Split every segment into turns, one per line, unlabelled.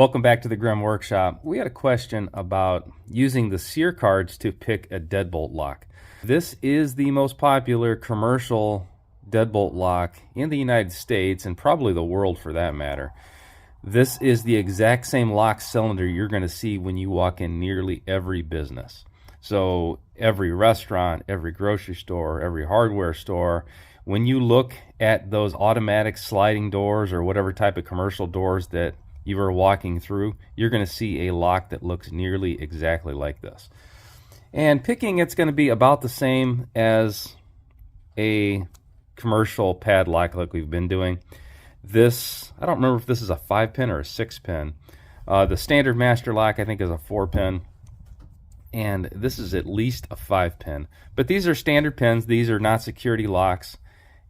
Welcome back to the Grim Workshop. We had a question about using the SERE cards to pick a deadbolt lock. This is the most popular commercial deadbolt lock in the United States and probably the world for that matter. This is the exact same lock cylinder you're going to see when you walk in nearly every business. So every restaurant, every grocery store, every hardware store, when you look at those automatic sliding doors or whatever type of commercial doors that you are walking through, you're going to see a lock that looks nearly exactly like this. And picking it's going to be about the same as a commercial padlock like we've been doing. This, I don't remember if this is a 5-pin or a 6-pin. The standard master lock I think is a 4-pin, and this is at least a 5-pin. But these are standard pins, these are not security locks,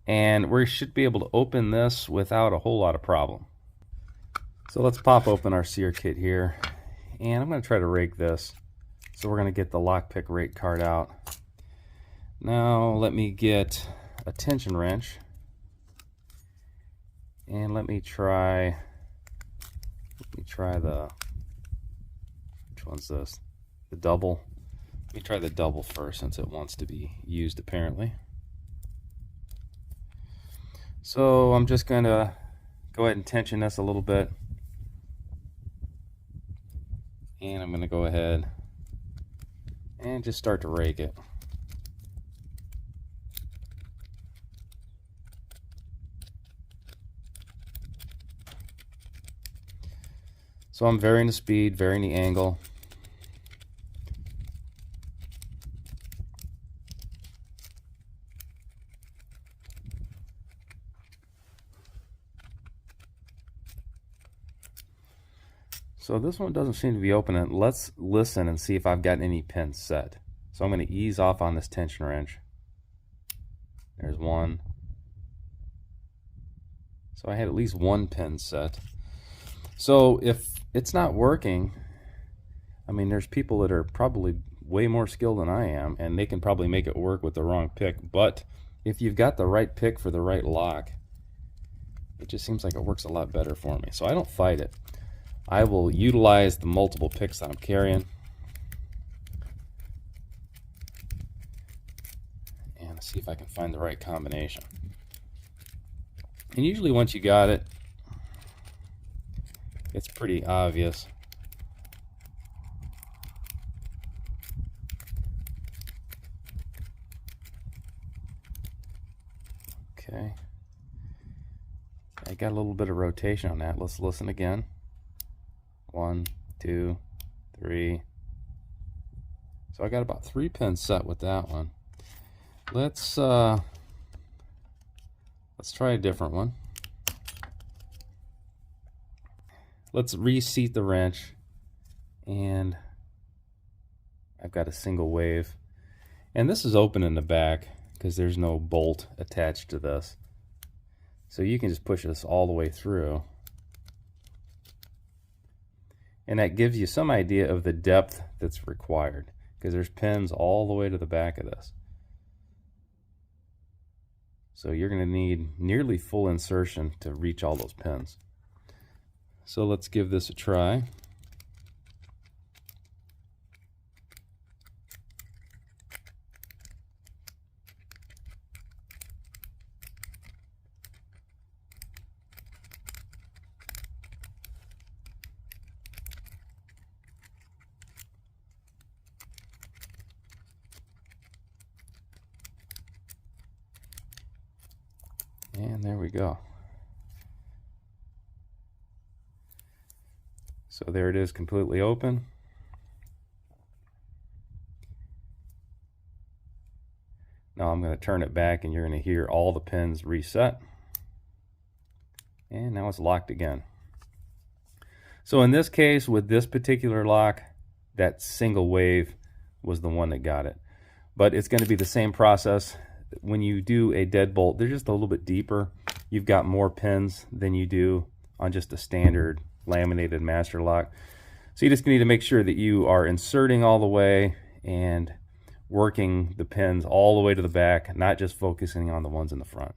and we should be able to open this without a whole lot of problem. So let's pop open our SERE kit here, and I'm going to try to rake this. So we're going to get the lockpick rake card out. Now let me get a tension wrench, and let me try the, which one's this? The double. Let me try the double first since it wants to be used apparently. So I'm just going to go ahead and tension this a little bit. And I'm going to go ahead and just start to rake it. So I'm varying the speed, varying the angle. So this one doesn't seem to be opening. Let's listen and see if I've got any pins set. So I'm going to ease off on this tension wrench. There's one. So I had at least one pin set. So if it's not working, I mean, there's people that are probably way more skilled than I am, and they can probably make it work with the wrong pick. But if you've got the right pick for the right lock, it just seems like it works a lot better for me. So I don't fight it. I will utilize the multiple picks that I'm carrying and see if I can find the right combination. And usually once you got it, it's pretty obvious. Okay. I got a little bit of rotation on that. Let's listen again. 1, 2, 3. So I got about 3 pins set with that one. Let's try a different one. Let's reseat the wrench, and I've got a single wave. And this is open in the back because there's no bolt attached to this. So you can just push this all the way through. And that gives you some idea of the depth that's required, because there's pins all the way to the back of this. So you're going to need nearly full insertion to reach all those pins. So let's give this a try. And there we go. So there it is, completely open. Now I'm going to turn it back and you're going to hear all the pins reset. And now it's locked again. So in this case, with this particular lock, that single wave was the one that got it. But it's going to be the same process. When you do a deadbolt, they're just a little bit deeper. You've got more pins than you do on just a standard laminated master lock. So you just need to make sure that you are inserting all the way and working the pins all the way to the back, not just focusing on the ones in the front.